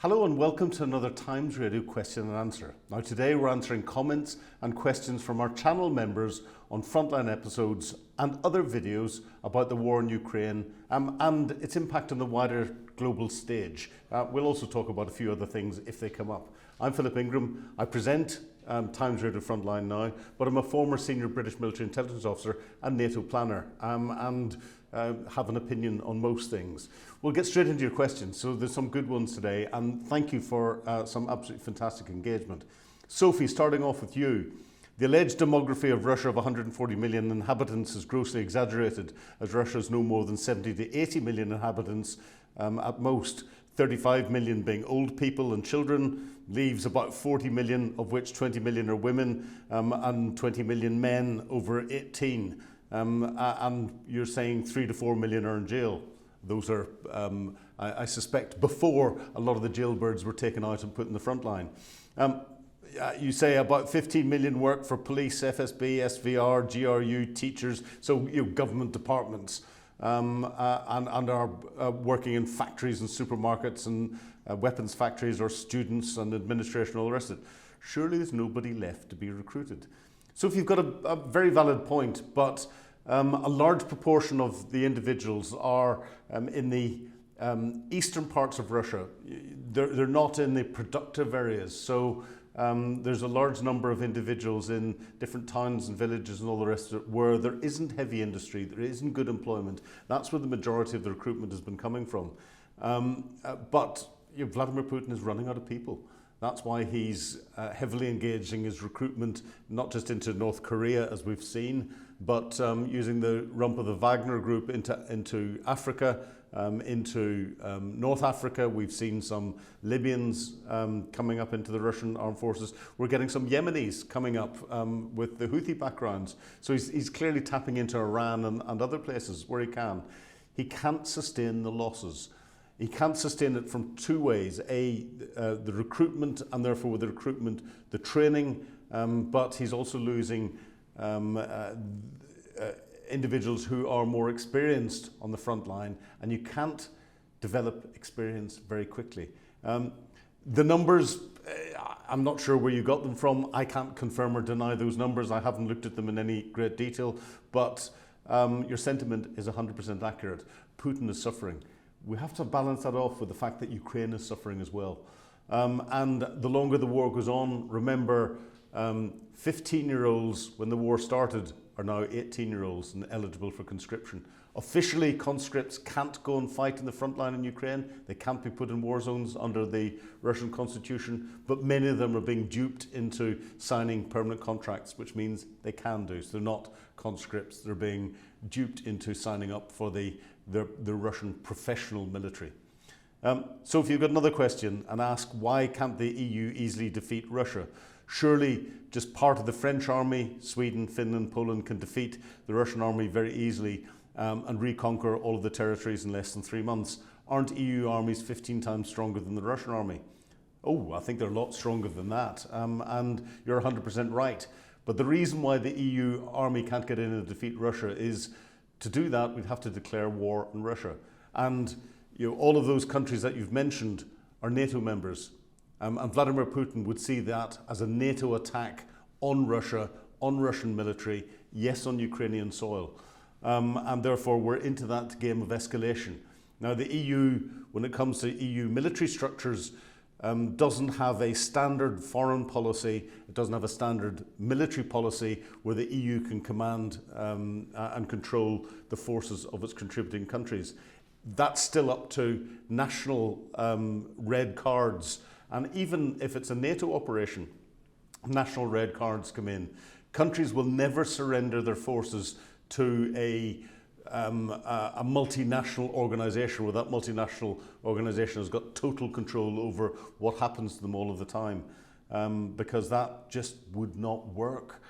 Hello and welcome to another Times Radio question and answer. Now today we're answering comments and questions from our channel members on frontline episodes and other videos about the war in Ukraine and its impact on the wider global stage. We'll also talk about a few other things if they come up. I'm Philip Ingram. I present Times Radio Frontline now, but I'm a former senior British military intelligence officer and NATO planner and have an opinion on most things. We'll get straight into your questions. So there's some good ones today, and thank you for some absolutely fantastic engagement. Sophie, starting off with you. The alleged demography of Russia of 140 million inhabitants is grossly exaggerated, as Russia has no more than 70 to 80 million inhabitants at most. 35 million being old people and children, leaves about 40 million, of which 20 million are women and 20 million men over 18. And you're saying 3 to 4 million are in jail. Those are, I suspect, before a lot of the jailbirds were taken out and put in the front line. You say about 15 million work for police, FSB, SVR, GRU, teachers, so government departments, and are working in factories and supermarkets and weapons factories, or students and administration, all the rest of it. Surely there's nobody left to be recruited. So if you've got a very valid point, but a large proportion of the individuals are in the eastern parts of Russia. They're not in the productive areas. So there's a large number of individuals in different towns and villages and all the rest of it where there isn't heavy industry, there isn't good employment. That's where the majority of the recruitment has been coming from. But Vladimir Putin is running out of people. That's why he's heavily engaging his recruitment, not just into North Korea, as we've seen, but using the rump of the Wagner group into Africa, into North Africa. We've seen some Libyans coming up into the Russian armed forces. We're getting some Yemenis coming up with the Houthi backgrounds. So he's clearly tapping into Iran and other places where he can. He can't sustain the losses. He can't sustain it from two ways. The recruitment, and therefore with the recruitment, the training, but he's also losing individuals who are more experienced on the front line, and you can't develop experience very quickly. The numbers, I'm not sure where you got them from. I can't confirm or deny those numbers. I haven't looked at them in any great detail, but your sentiment is 100% accurate. Putin is suffering. We have to balance that off with the fact that Ukraine is suffering as well. And the longer the war goes on, remember, 15-year-olds when the war started are now 18-year-olds and eligible for conscription. Officially, conscripts can't go and fight in the front line in Ukraine. They can't be put in war zones under the Russian constitution, but many of them are being duped into signing permanent contracts, which means they can do. So they're not conscripts, they're being duped into signing up for the Russian professional military. So if you've got another question and ask, why can't the EU easily defeat Russia? Surely just part of the French army, Sweden, Finland, Poland, can defeat the Russian army very easily and reconquer all of the territories in less than 3 months. Aren't EU armies 15 times stronger than the Russian army? Oh, I think they're a lot stronger than that. And you're 100% right. But the reason why the EU army can't get in and defeat Russia is, to do that, we'd have to declare war on Russia. And all of those countries that you've mentioned are NATO members. And Vladimir Putin would see that as a NATO attack on Russia, on Russian military, yes, on Ukrainian soil. And therefore, we're into that game of escalation. Now, the EU, when it comes to EU military structures, doesn't have a standard foreign policy. It doesn't have a standard military policy where the EU can command and control the forces of its contributing countries. That's still up to national red cards. And even if it's a NATO operation, national red cards come in. Countries will never surrender their forces to a multinational organisation where that multinational organisation has got total control over what happens to them all of the time, because that just would not work.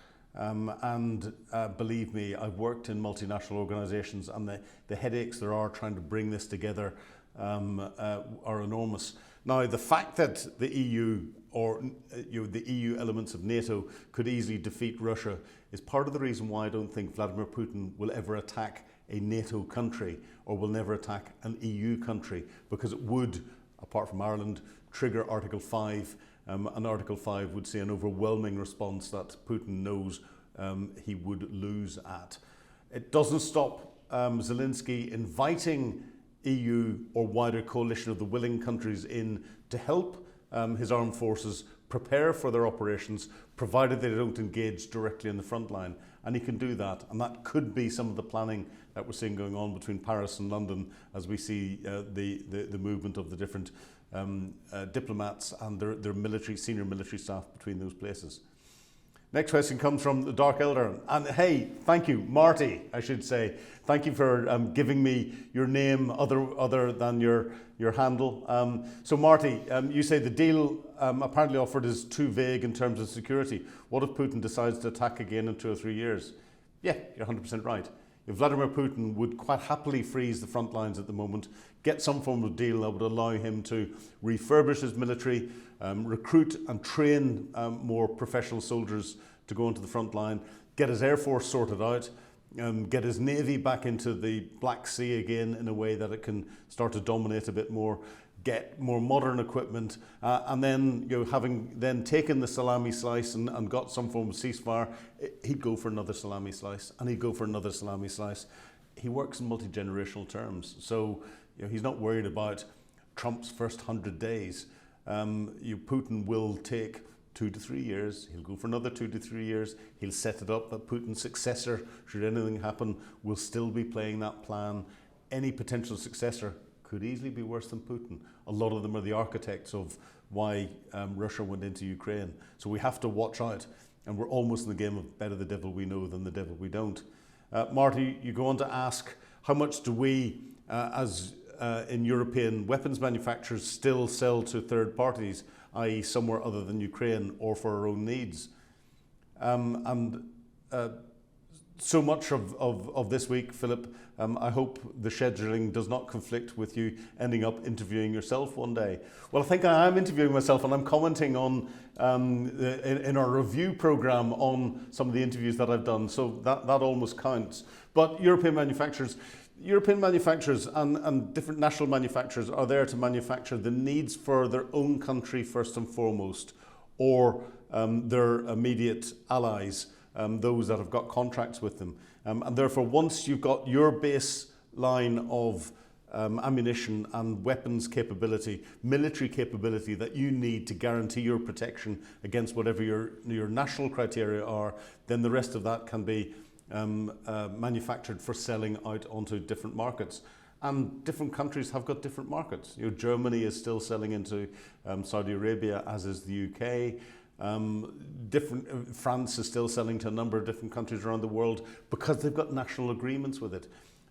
Believe me, I've worked in multinational organisations, and the headaches there are trying to bring this together are enormous. Now, the fact that the EU or the EU elements of NATO could easily defeat Russia is part of the reason why I don't think Vladimir Putin will ever attack a NATO country or will never attack an EU country, because it would, apart from Ireland, trigger Article 5, and Article 5 would see an overwhelming response that Putin knows he would lose at. It doesn't stop Zelinsky inviting EU or wider coalition of the willing countries in to help his armed forces prepare for their operations, provided they don't engage directly in the front line. And he can do that. And that could be some of the planning that we're seeing going on between Paris and London as we see the movement of the different diplomats and their senior military staff between those places. Next question comes from the Dark Elder. And hey, thank you, Marty, I should say. Thank you for giving me your name other than your handle. So Marty, you say the deal apparently offered is too vague in terms of security. What if Putin decides to attack again in 2 or 3 years? Yeah, you're 100% right. If Vladimir Putin would quite happily freeze the front lines at the moment, get some form of deal that would allow him to refurbish his military, recruit and train more professional soldiers to go into the front line, get his air force sorted out, get his navy back into the Black Sea again in a way that it can start to dominate a bit more, get more modern equipment, and then, having then taken the salami slice and got some form of ceasefire, he'd go for another salami slice, and he'd go for another salami slice. He works in multi-generational terms, so he's not worried about Trump's first 100 days. Putin will take 2 to 3 years. He'll go for another 2 to 3 years. He'll set it up that Putin's successor, should anything happen, will still be playing that plan. Any potential successor could easily be worse than Putin. A lot of them are the architects of why Russia went into Ukraine. So we have to watch out. And we're almost in the game of better the devil we know than the devil we don't. Marty, you go on to ask, how much do we, in European weapons manufacturers, still sell to third parties, i.e. somewhere other than Ukraine, or for our own needs? So much of this week, Philip, I hope the scheduling does not conflict with you ending up interviewing yourself one day. Well, I think I am interviewing myself, and I'm commenting on in our review program on some of the interviews that I've done, so that almost counts. But European manufacturers and different national manufacturers are there to manufacture the needs for their own country first and foremost, or their immediate allies, those that have got contracts with them. And therefore, once you've got your base line of ammunition and weapons capability, military capability that you need to guarantee your protection against whatever your national criteria are, then the rest of that can be manufactured for selling out onto different markets. And different countries have got different markets. Germany is still selling into Saudi Arabia, as is the UK. France is still selling to a number of different countries around the world because they've got national agreements with it.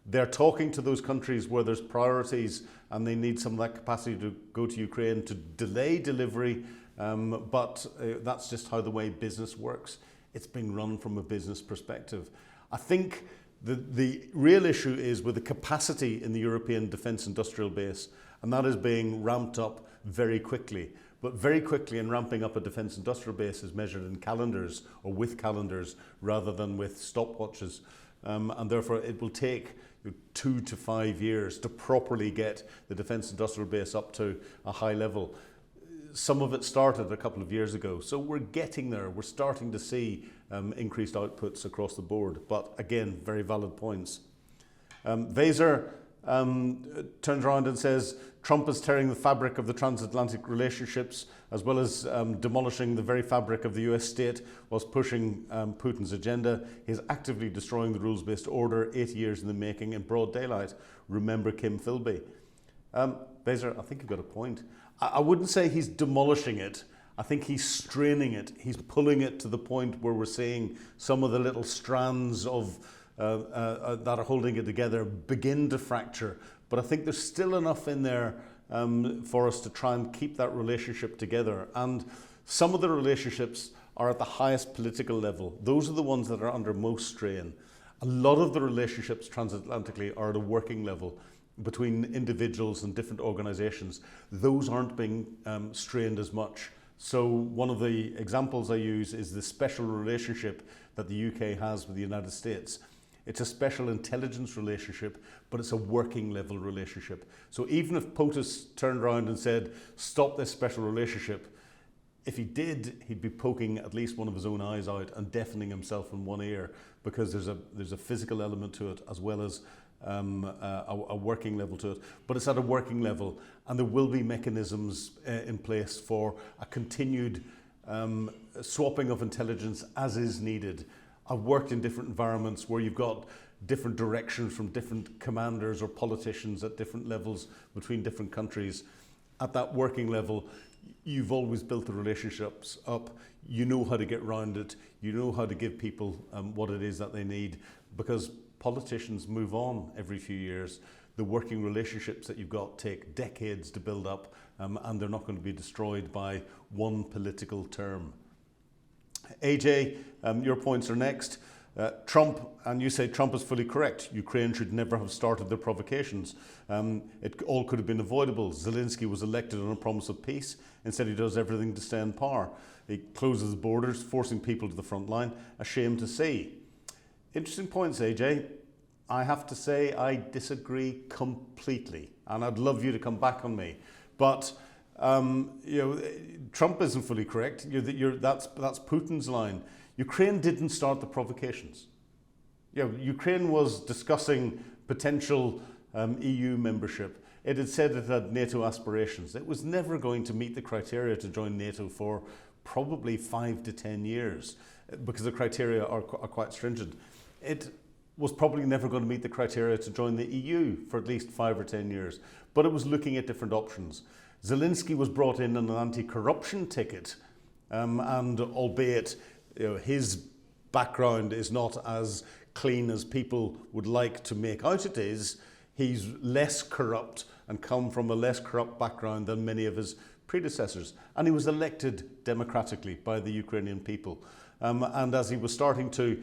They're talking to those countries where there's priorities and they need some of that capacity to go to Ukraine to delay delivery, but that's just how the way business works. It's being run from a business perspective. I think the real issue is with the capacity in the European defence industrial base, and that is being ramped up very quickly. But very quickly in ramping up a defence industrial base is measured in calendars or with calendars rather than with stopwatches. And therefore it will take 2 to 5 years to properly get the defence industrial base up to a high level. Some of it started a couple of years ago, so we're getting there. We're starting to see increased outputs across the board. But again, very valid points. Vaser turns around and says, Trump is tearing the fabric of the transatlantic relationships as well as demolishing the very fabric of the US state whilst pushing Putin's agenda. He is actively destroying the rules-based order, 8 years in the making in broad daylight. Remember Kim Philby. Vaser, I think you've got a point. I wouldn't say he's demolishing it. I think he's straining it. He's pulling it to the point where we're seeing some of the little strands of that are holding it together begin to fracture. But I think there's still enough in there for us to try and keep that relationship together. And some of the relationships are at the highest political level. Those are the ones that are under most strain. A lot of the relationships transatlantically are at a working level between individuals and different organizations. Those aren't being strained as much. So one of the examples I use is the special relationship that the UK has with the United States. It's a special intelligence relationship, but it's a working level relationship. So even if POTUS turned around and said, stop this special relationship, if he did, he'd be poking at least one of his own eyes out and deafening himself in one ear, because there's a physical element to it as well as a working level to it. But it's at a working level, and there will be mechanisms in place for a continued swapping of intelligence as is needed. I've worked in different environments where you've got different directions from different commanders or politicians at different levels between different countries. At that working level, you've always built the relationships up. You know how to get around it. You know how to give people what it is that they need, because politicians move on every few years. The working relationships that you've got take decades to build up, and they're not going to be destroyed by one political term. AJ, your points are next. Trump, and you say Trump is fully correct. Ukraine should never have started their provocations. It all could have been avoidable. Zelinsky was elected on a promise of peace. Instead, he does everything to stay in power. He closes borders, forcing people to the front line. A shame to see. Interesting points, AJ. I have to say I disagree completely, and I'd love you to come back on me. But Trump isn't fully correct. That's Putin's line. Ukraine didn't start the provocations. Ukraine was discussing potential EU membership. It had said it had NATO aspirations. It was never going to meet the criteria to join NATO for probably 5 to 10 years, because the criteria are quite stringent. It was probably never going to meet the criteria to join the EU for at least 5 or 10 years, but it was looking at different options. Zelinsky was brought in on an anti-corruption ticket, and albeit his background is not as clean as people would like to make out it is, he's less corrupt and come from a less corrupt background than many of his predecessors. And he was elected democratically by the Ukrainian people. And as he was starting to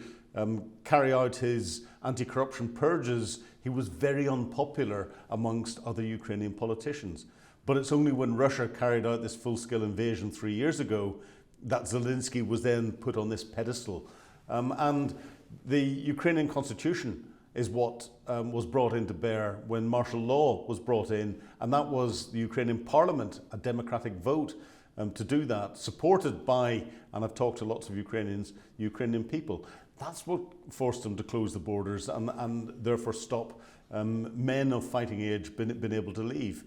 carry out his anti-corruption purges, he was very unpopular amongst other Ukrainian politicians. But it's only when Russia carried out this full-scale invasion 3 years ago that Zelinsky was then put on this pedestal. And the Ukrainian constitution is what was brought into bear when martial law was brought in, and that was the Ukrainian parliament, a democratic vote to do that, supported by, and I've talked to lots of Ukrainian people. That's what forced them to close the borders and therefore stop men of fighting age being able to leave.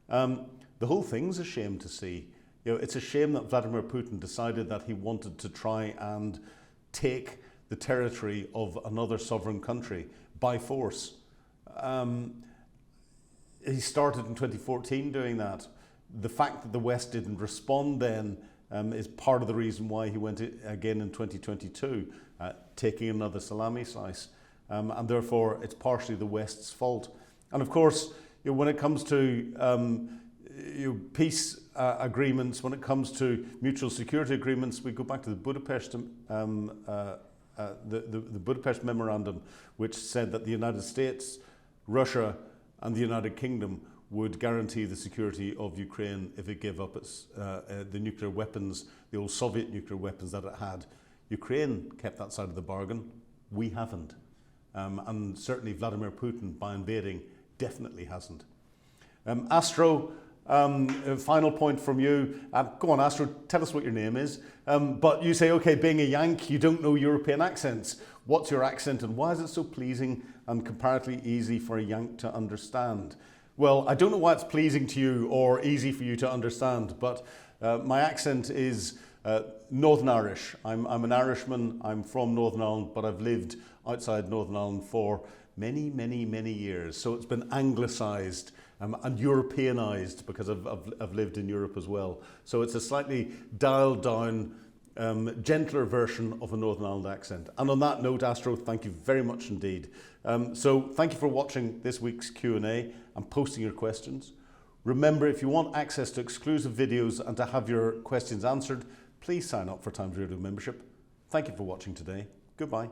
The whole thing's a shame to see. It's a shame that Vladimir Putin decided that he wanted to try and take the territory of another sovereign country by force. He started in 2014 doing that. The fact that the West didn't respond then is part of the reason why he went again in 2022, taking another salami slice. And therefore, it's partially the West's fault. And of course, when it comes to peace agreements, when it comes to mutual security agreements, we go back to the Budapest the Budapest Memorandum, which said that the United States, Russia and the United Kingdom would guarantee the security of Ukraine if it gave up its, the nuclear weapons, the old Soviet nuclear weapons that it had. Ukraine kept that side of the bargain. We haven't. And certainly Vladimir Putin, by invading, definitely hasn't. Astro, final point from you. Go on, Astro, tell us what your name is. But you say, okay, being a Yank, you don't know European accents. What's your accent and why is it so pleasing and comparatively easy for a Yank to understand? Well, I don't know why it's pleasing to you or easy for you to understand, but my accent is Northern Irish. I'm an Irishman, I'm from Northern Ireland, but I've lived outside Northern Ireland for many, many, many years. So it's been anglicised and Europeanised because I've lived in Europe as well. So it's a slightly dialed down, gentler version of a Northern Ireland accent. And on that note, Astro, thank you very much indeed. So thank you for watching this week's Q&A and posting your questions. Remember, if you want access to exclusive videos and to have your questions answered, please sign up for Times Radio membership. Thank you for watching today. Goodbye.